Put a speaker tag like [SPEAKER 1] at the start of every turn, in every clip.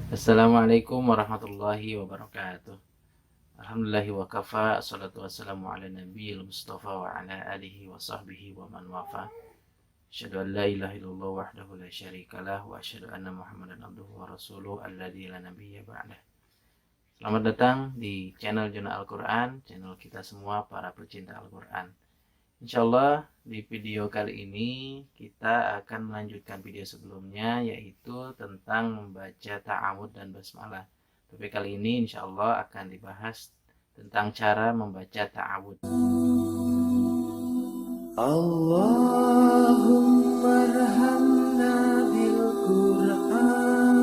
[SPEAKER 1] Assalamualaikum warahmatullahi wabarakatuh. Alhamdulillahi wa kafa, assalatu wassalamu ala nabiyil mustafa wa ala alihi wa sahbihi wa man wafa. Asyhadu an la ilaha illallah wahdahu la syarikalah wa asyhadu anna Muhammadan abduhu wa rasuluh alladzi la nabiyya ba'dah. Selamat datang di channel Jurnal Al-Quran, channel kita semua para pecinta Al-Quran. Insyaallah di video kali ini kita akan melanjutkan video sebelumnya, yaitu tentang membaca ta'awudz dan basmalah. Tapi kali ini insyaallah akan dibahas tentang cara membaca ta'awudz. Allahumma arhamna bil Qur'an.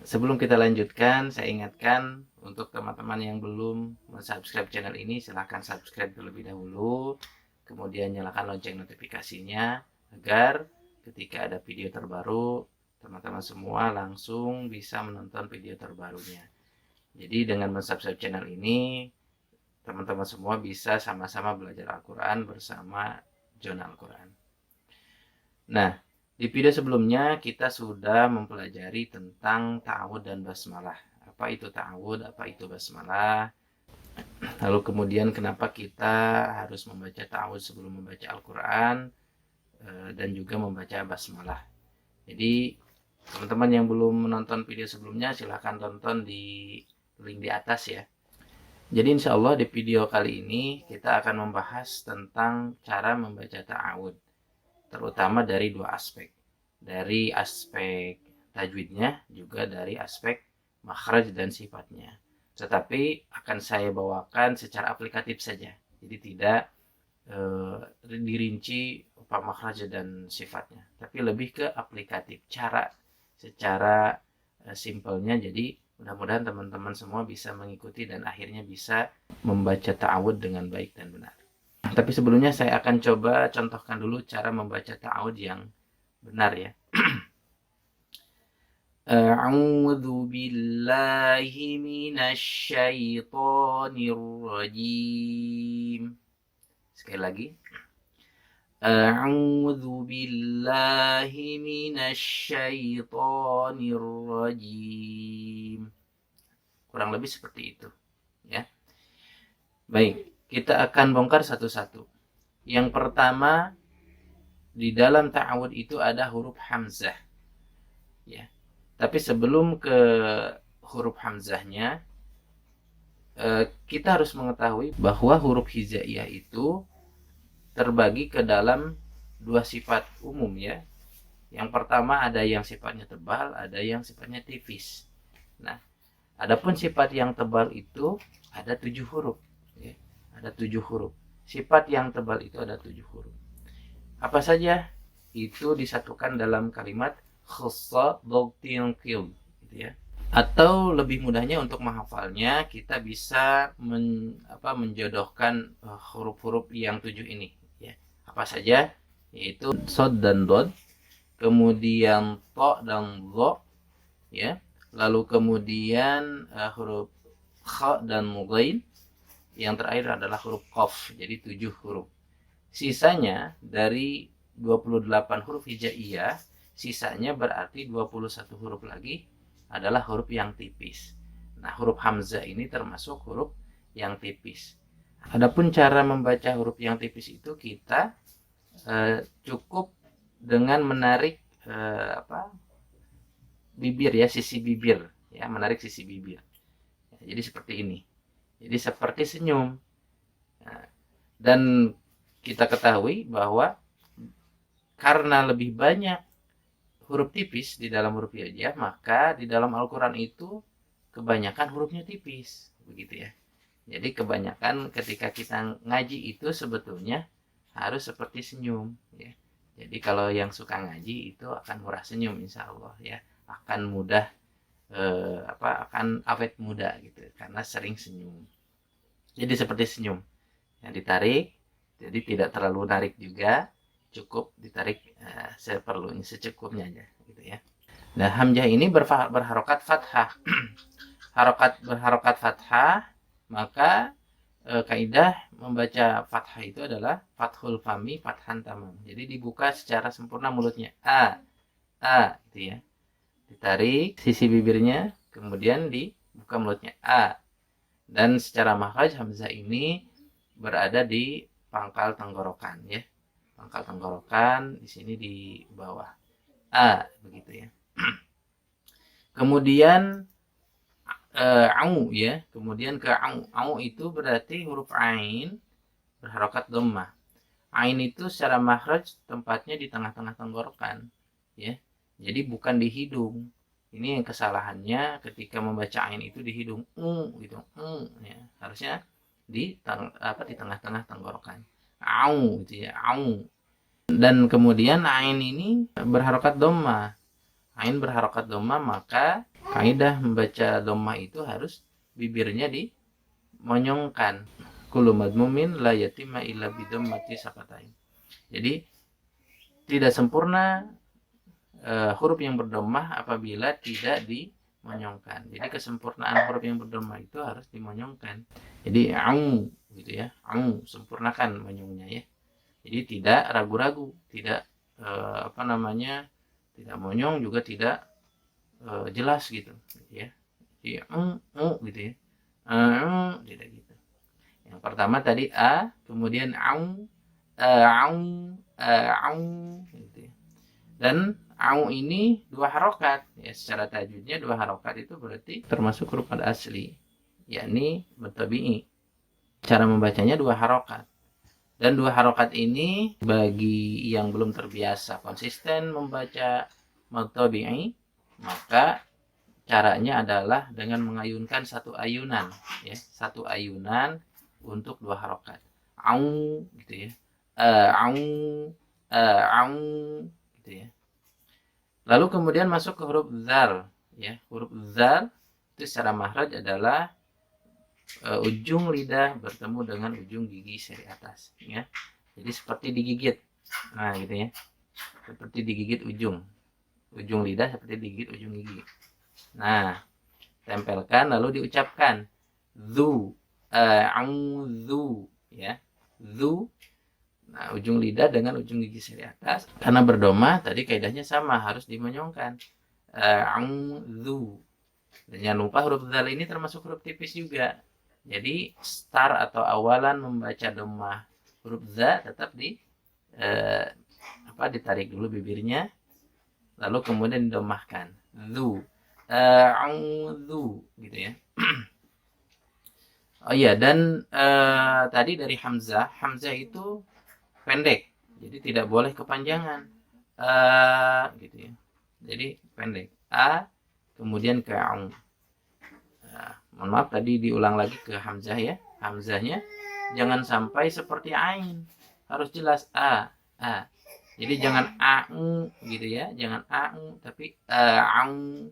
[SPEAKER 1] Sebelum kita lanjutkan, saya ingatkan untuk teman-teman yang belum subscribe channel ini, silahkan subscribe terlebih dahulu. Kemudian nyalakan lonceng notifikasinya agar ketika ada video terbaru, teman-teman semua langsung bisa menonton video terbarunya. Jadi dengan subscribe channel ini, teman-teman semua bisa sama-sama belajar Al-Quran bersama Jurnal Al-Quran. Nah, di video sebelumnya kita sudah mempelajari tentang ta'awudz dan basmalah. Apa itu ta'awudz, apa itu basmalah. Lalu kemudian kenapa kita harus membaca ta'awudz sebelum membaca Al-Quran dan juga membaca basmalah. Jadi teman-teman yang belum menonton video sebelumnya silahkan tonton di link di atas ya. Jadi insya Allah di video kali ini kita akan membahas tentang cara membaca ta'awudz, terutama dari dua aspek. Dari aspek tajwidnya, juga dari aspek makhraj dan sifatnya. Tetapi akan saya bawakan secara aplikatif saja. Jadi tidak dirinci apa makhraj dan sifatnya. Tapi lebih ke aplikatif, cara secara simpelnya. Jadi mudah-mudahan teman-teman semua bisa mengikuti dan akhirnya bisa membaca ta'awudz dengan baik dan benar. Tapi sebelumnya saya akan coba contohkan dulu cara membaca ta'awudz yang benar ya. A'udzu billahi minasy syaithanir rajim. Sekali lagi. A'udzu billahi minasy syaithanir rajim. Kurang lebih seperti itu ya. Baik, kita akan bongkar satu-satu. Yang pertama, di dalam ta'awudz itu ada huruf hamzah ya. Tapi sebelum ke huruf hamzahnya, kita harus mengetahui bahwa huruf hijaiyah itu terbagi ke dalam dua sifat umum ya. Yang pertama ada yang sifatnya tebal, ada yang sifatnya tipis. Nah, adapun sifat yang tebal itu ada 7 huruf ya. Ada 7 huruf. Sifat yang tebal itu ada 7 huruf. Apa saja? Itu disatukan dalam kalimat khassa dhautil qil gitu ya. Atau lebih mudahnya untuk menghafalnya, kita bisa menjodohkan huruf-huruf yang 7 ini ya. Apa saja? Yaitu shad dan dod, kemudian ta dan dha ya. Lalu kemudian huruf kha dan mughain. Yang terakhir adalah huruf qaf. Jadi 7 huruf. Sisanya dari 28 huruf hijaiyah, sisanya berarti 21 huruf lagi adalah huruf yang tipis. Nah, huruf hamzah ini termasuk huruf yang tipis. Adapun cara membaca huruf yang tipis itu kita cukup dengan menarik bibir ya, sisi bibir ya, menarik sisi bibir. Jadi seperti ini. Jadi seperti senyum. Nah, dan kita ketahui bahwa karena lebih banyak huruf tipis di dalam huruf hijaiyah, maka di dalam Al-Quran itu kebanyakan hurufnya tipis, begitu ya. Jadi kebanyakan ketika kita ngaji itu sebetulnya harus seperti senyum ya. Jadi kalau yang suka ngaji itu akan murah senyum insya Allah ya, akan mudah akan awet muda gitu karena sering senyum. Jadi seperti senyum yang ditarik, jadi tidak terlalu narik juga, cukup ditarik seperlunya, secukupnya aja gitu ya. Nah, hamzah ini berharokat fathah. Berharokat fathah, maka kaidah membaca fathah itu adalah fathul fami fathan tamam. Jadi dibuka secara sempurna mulutnya. A gitu ya. ditarik sisi bibirnya, kemudian dibuka mulutnya a. Dan secara makhraj hamzah ini berada di pangkal tenggorokan ya. Pangkal tenggorokan di sini di bawah. A begitu ya. Kemudian au ya. Kemudian ke au. Au itu berarti huruf ain berharokat dhammah. Ain itu secara makhraj tempatnya di tengah-tengah tenggorokan ya. Jadi bukan di hidung. Ini yang kesalahannya ketika membaca ain itu di hidung gitu. Ya. Harusnya di tengah-tengah tenggorokan. Au gitu ya. Au. Dan kemudian ain ini berharokat dhammah. Ain berharokat dhammah, maka kaidah membaca dhammah itu harus bibirnya dimonyongkan. Kullu madmumin la yatimma illa bidammati sakatain. Jadi tidak sempurna huruf yang berdomah apabila tidak dimonyongkan. Jadi kesempurnaan huruf yang berdomah itu harus dimonyongkan. Jadi au gitu ya. Au, sempurnakan monyongnya ya. Jadi tidak ragu-ragu, tidak tidak monyong juga tidak jelas gitu ya. Jadi gitu ya. Tidak gitu. Yang pertama tadi a, kemudian au, gitu ya. Dan au ini dua harokat ya, secara tajwidnya dua harokat itu berarti termasuk huruf mad asli, yakni bertabi'i. Cara membacanya dua harokat. Dan dua harokat ini bagi yang belum terbiasa konsisten membaca mad tabi'i, maka caranya adalah dengan mengayunkan satu ayunan ya, satu ayunan untuk dua harokat. Au gitu ya. Au gitu ya. Lalu kemudian masuk ke huruf dzal ya. Huruf dzal itu secara makhraj adalah ujung lidah bertemu dengan ujung gigi seri atas ya. Jadi seperti digigit. Nah, gitu ya. Seperti digigit ujung lidah, seperti digigit ujung gigi. Nah, tempelkan lalu diucapkan zu, zu ya. Zu. Nah, ujung lidah dengan ujung gigi seri atas karena berdomah tadi kaidahnya sama, harus dimonyongkan. Zu. Dan jangan lupa huruf dzal ini termasuk huruf tipis juga. Jadi start atau awalan membaca domah huruf za tetap ditarik dulu bibirnya, lalu kemudian didomahkan. Zu. Zu gitu ya. Oh iya, dan tadi dari hamzah itu pendek, jadi tidak boleh kepanjangan gitu ya. Jadi pendek a, kemudian ke au. Mohon maaf tadi diulang lagi ke hamzah ya. Hamzahnya jangan sampai seperti ain, harus jelas a. Jadi jangan au gitu ya, jangan au tapi au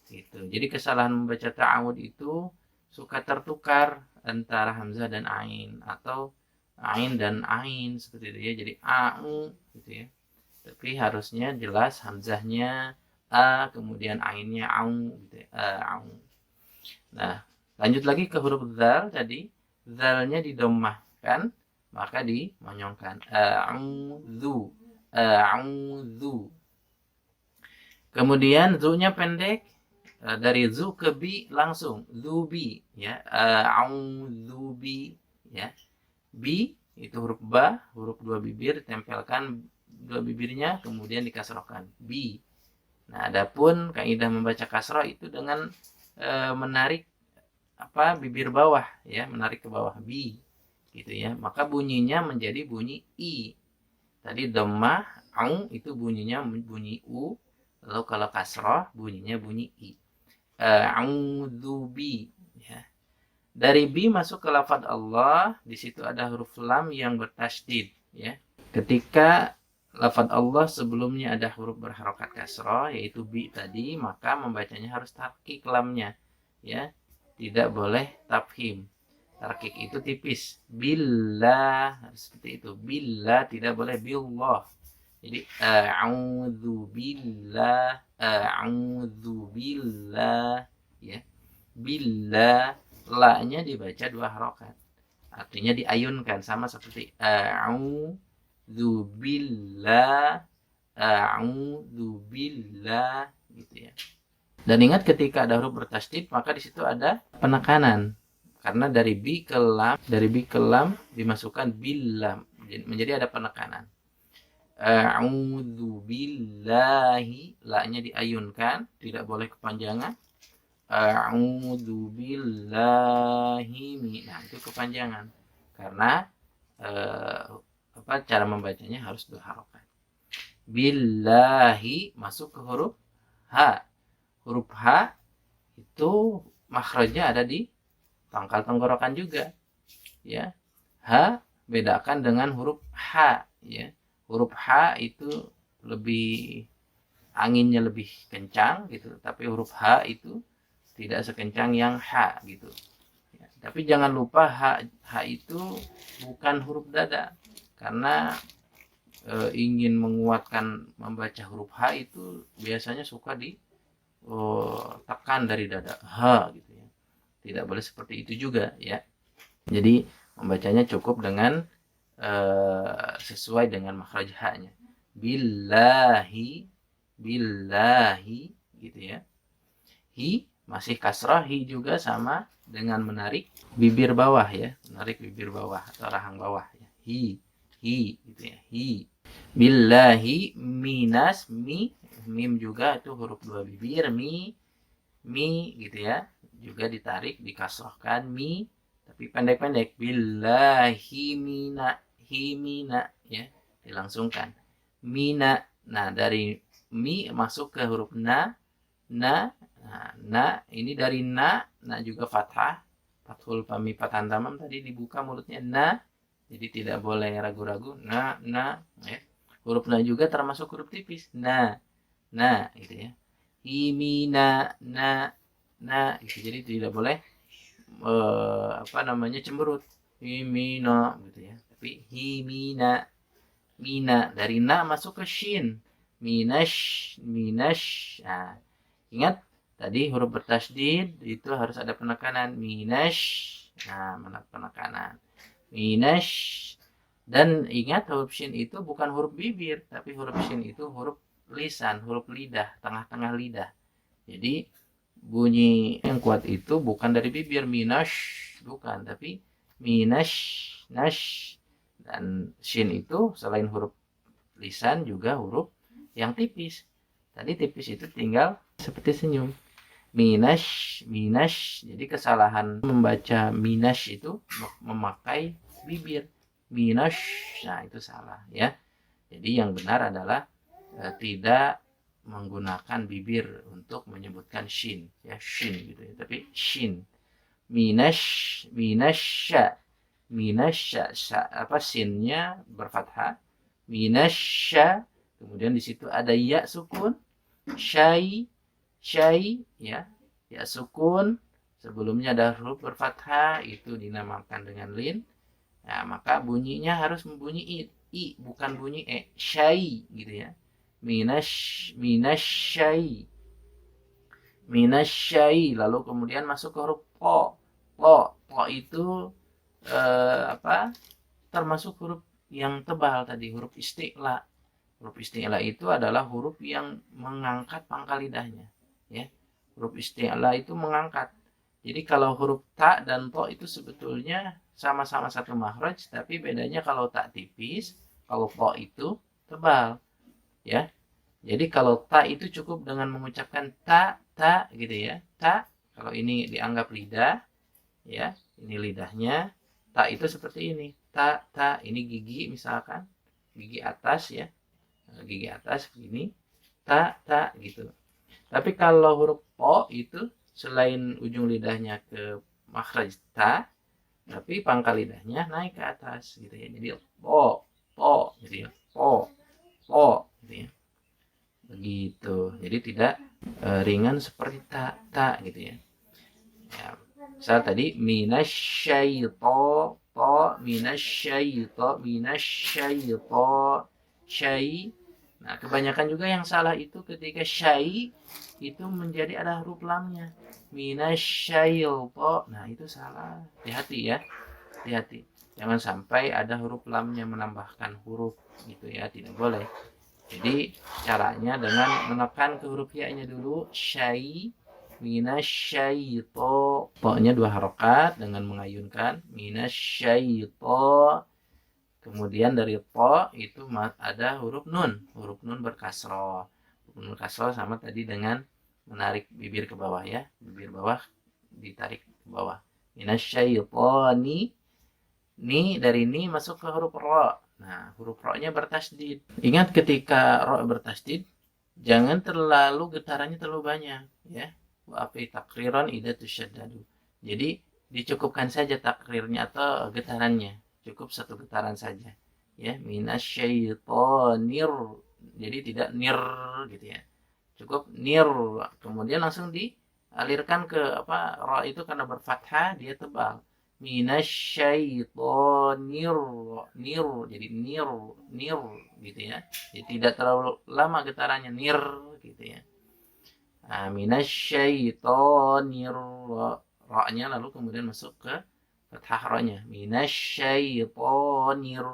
[SPEAKER 1] gitu. Jadi kesalahan membaca ta'awud itu suka tertukar antara hamzah dan ain atau ain dan ain seperti itu ya. Jadi au gitu ya. Tapi harusnya jelas hamzahnya a, kemudian ainnya au gitu ya. Au. Nah, lanjut lagi ke huruf dzal tadi. Dzalnya didomahkan, maka dimonyongkan. A'udzu. A'udzu. Kemudian zu-nya pendek, dari zu ke bi langsung zubi ya. A'udzubi ya. Bi itu huruf ba, huruf dua bibir, tempelkan dua bibirnya kemudian dikasrohkan. Bi. Nah, adapun kaidah membaca kasroh itu dengan menarik bibir bawah ya, menarik ke bawah bi gitu ya. Maka bunyinya menjadi bunyi i. Tadi dhammah au itu bunyinya bunyi u, lalu kalau kasroh bunyinya bunyi i. A'udzubi ya. Dari bi masuk ke lafadz Allah, di situ ada huruf lam yang bertasydid ya. Ketika lafadz Allah sebelumnya ada huruf berharokat kasroh yaitu bi tadi, maka membacanya harus tarkik lamnya ya, tidak boleh tafhim. Tarkik itu tipis. Billah seperti itu. Billah tidak boleh billah. Jadi a'udzubillah, a'udzubillah ya. Billah, la-nya dibaca dua harokat. Artinya diayunkan sama seperti a'udzubillah, a'udzubillah gitu ya. Dan ingat ketika ada huruf bertasydid maka di situ ada penekanan. Karena dari bi ke lam dimasukkan bil-lam. Menjadi ada penekanan. A'udzu billahi, la-nya diayunkan, tidak boleh kepanjangan. A'udzu billahi nah itu kepanjangan. Karena cara membacanya harus berharokat. Billahi masuk ke huruf H. Huruf H itu makhrajnya ada di pangkal tenggorokan juga, ya. H bedakan dengan huruf H, ya. Huruf H itu lebih anginnya lebih kencang gitu, tapi huruf H itu tidak sekencang yang H gitu. Ya, tapi jangan lupa H itu bukan huruf dada, karena ingin menguatkan membaca huruf H itu biasanya suka di tekan dari dada H gitu ya. Tidak boleh seperti itu juga ya. Jadi membacanya cukup dengan sesuai dengan makhraj H-nya. Billahi, billahi gitu ya. Hi masih kasrah, hi juga sama dengan menarik bibir bawah ya, menarik bibir bawah atau rahang bawah ya. Hi gitu ya. Hi. Billahi minas mim juga itu huruf dua bibir, mi gitu ya, juga ditarik dikasrohkan mi tapi pendek-pendek. Billahi himina ya, dilangsungkan mina. Nah dari mi masuk ke huruf na ini dari na juga fathah, fathul fami fathah tamam, tadi dibuka mulutnya na, jadi tidak boleh ragu-ragu. Na ya. Huruf na juga termasuk huruf tipis. Na gitu ya. Himina gitu. Jadi tidak boleh cemberut. Himina gitu ya. Tapi himina, mina dari na masuk ke shin. Minash. Nah, ingat tadi huruf bertasydid itu harus ada penekanan. Minash. Nah, penekanan. Minash. Dan ingat huruf shin itu bukan huruf bibir, tapi huruf shin itu huruf lisan, huruf lidah, tengah-tengah lidah. Jadi bunyi yang kuat itu bukan dari bibir, minash, bukan, tapi minash, nash. Dan shin itu selain huruf lisan juga huruf yang tipis. Tadi tipis itu tinggal seperti senyum. Minash. Jadi kesalahan membaca minash itu memakai bibir. Minash, nah itu salah ya. Jadi yang benar adalah tidak menggunakan bibir untuk menyebutkan shin ya, shin gitu ya, tapi shin. Minasya sinnya berfathah. Minasya, kemudian di situ ada ya sukun, syai ya, ya sukun, sebelumnya ada huruf berfathah itu dinamakan dengan lin. Nah, maka bunyinya harus membunyi i bukan bunyi e, syai gitu ya. Minasyai. Lalu kemudian masuk ke huruf po. Po itu termasuk huruf yang tebal tadi, huruf isti'la. Huruf isti'la itu adalah huruf yang mengangkat pangkal lidahnya ya. Huruf isti'la itu mengangkat. Jadi kalau huruf ta dan to itu sebetulnya sama-sama satu makhraj, tapi bedanya kalau ta tipis, kalau to itu tebal ya. Jadi kalau ta itu cukup dengan mengucapkan ta gitu ya. Ta, kalau ini dianggap lidah ya, ini lidahnya. Ta itu seperti ini. Ta, ini gigi misalkan, gigi atas ya. Gigi atas begini. Ta gitu. Tapi kalau huruf po itu selain ujung lidahnya ke makhraj ta, tapi pangkal lidahnya naik ke atas gitu ya. Jadi po gitu ya. Po gitu ya. Begitu. Jadi tidak ringan seperti ta gitu ya. Ya. Misal tadi minasyaito syai. Nah, kebanyakan juga yang salah itu ketika syai itu menjadi ada huruf lamnya. Minasyaito. Nah, itu salah. Hati-hati ya. Hati-hati. Jangan sampai ada huruf lamnya menambahkan huruf gitu ya, tidak boleh. Jadi caranya dengan menekan ke huruf ya-nya dulu, syai, minasyaito. To-nya 2 harokat dengan mengayunkan minasyaito. Kemudian dari to itu ada huruf nun berkasroh. Huruf nun kasroh sama tadi dengan menarik bibir ke bawah ya, bibir bawah ditarik ke bawah. Minasyaitoni, ni dari ni masuk ke huruf ro. Nah, huruf ro-nya bertasdid. Ingat ketika ro bertasdid, jangan terlalu getarannya terlalu banyak ya. Wa afi takriran idza tusyaddadu. Jadi dicukupkan saja takrirnya atau getarannya. Cukup 1 getaran saja. Ya, minasyaitonir. Jadi tidak nir gitu ya. Cukup nir. Kemudian langsung dialirkan ke ro itu karena berfathah dia tebal. Minasyaitonir, nir, jadi nir gitu ya. Jadi tidak terlalu lama getarannya nir gitu ya. Nah, minasyaitonir, ro-nya lalu kemudian masuk ke fathah ro-nya. Minasyaitonir,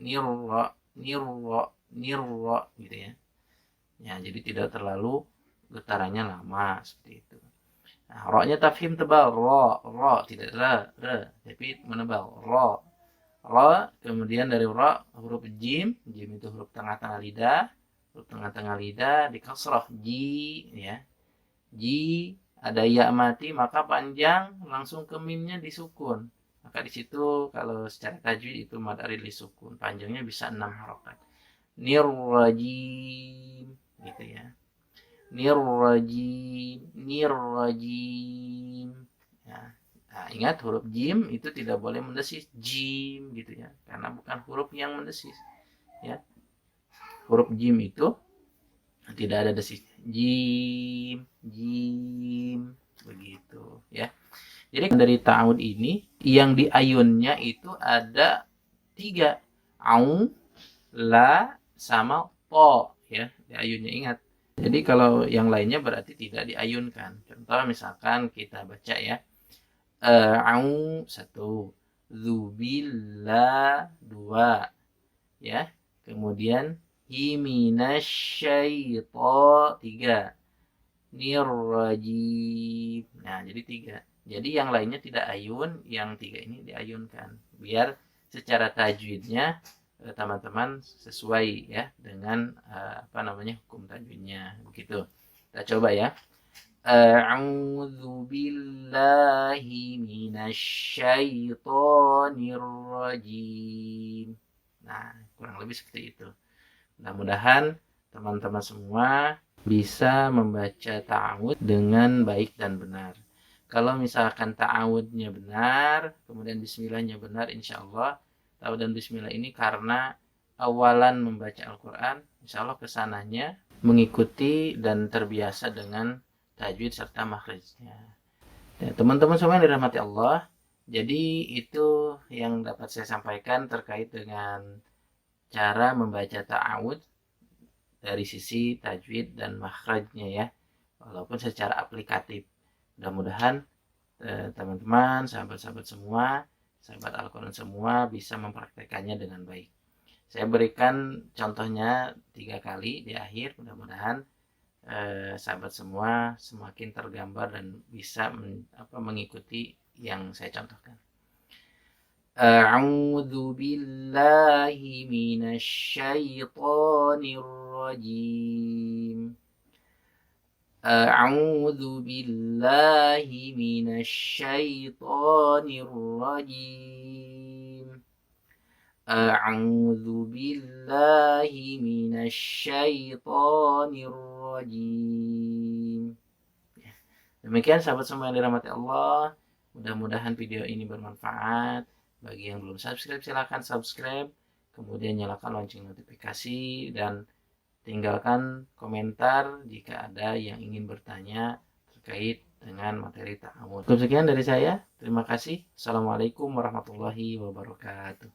[SPEAKER 1] nir, gitu ya. Ya, jadi tidak terlalu getarannya lama seperti itu. Nah, ro-nya tafhim tebal, ro, tidak re, tapi menebal, ro. Kemudian dari ro huruf jim itu huruf tengah-tengah lidah, di kasroh, ji, ya. Ji, ada ya mati, maka panjang langsung ke mimnya disukun. Maka di situ kalau secara tajwid itu mad arid disukun, panjangnya bisa 6 harokat. Nirrajim, gitu ya. Nirrajim. Ya. Nah, ingat huruf jim itu tidak boleh mendesis jim gitu ya, karena bukan huruf yang mendesis. Ya. Huruf jim itu tidak ada desis. Jim, begitu ya. Jadi dari ta'awud ini yang diayunnya itu ada 3, au, la, sama po ya, diayunnya ingat. Jadi kalau yang lainnya berarti tidak diayunkan. Contoh misalkan kita baca ya. Au 1, zubilla 2 ya. Kemudian himinasyaito 3. Nirrajim. Nah, jadi 3. Jadi yang lainnya tidak ayun, yang 3 ini diayunkan. Biar secara tajwidnya teman-teman sesuai ya dengan hukum tajwidnya begitu. Kita coba ya. A'udzu billahi minasyaitonir rajim. Nah, kurang lebih seperti itu. Mudah-mudahan teman-teman semua bisa membaca ta'awud dengan baik dan benar. Kalau misalkan ta'awudnya benar, kemudian bismillahnya benar, insya Allah ta'awud dan bismillah ini karena awalan membaca Al-Quran, insya Allah kesananya mengikuti dan terbiasa dengan tajwid serta makhrijnya. Ya, teman-teman semua yang dirahmati Allah, jadi itu yang dapat saya sampaikan terkait dengan cara membaca ta'awud dari sisi tajwid dan makhrajnya ya, walaupun secara aplikatif. Mudah-mudahan teman-teman, sahabat-sahabat semua, sahabat Al-Quran semua bisa mempraktekannya dengan baik. Saya berikan contohnya 3 kali di akhir, mudah-mudahan sahabat semua semakin tergambar dan bisa mengikuti yang saya contohkan. A'udzu billahi minasyaitonir rajim. A'udzu billahi minasyaitonir rajim. A'udzu billahi minasyaitonir rajim. Demikian sahabat semua yang dirahmati Allah, mudah-mudahan video ini bermanfaat. Bagi yang belum subscribe silahkan subscribe, kemudian nyalakan lonceng notifikasi dan tinggalkan komentar jika ada yang ingin bertanya terkait dengan materi ta'awud. Cukup sekian dari saya. Terima kasih. Assalamualaikum warahmatullahi wabarakatuh.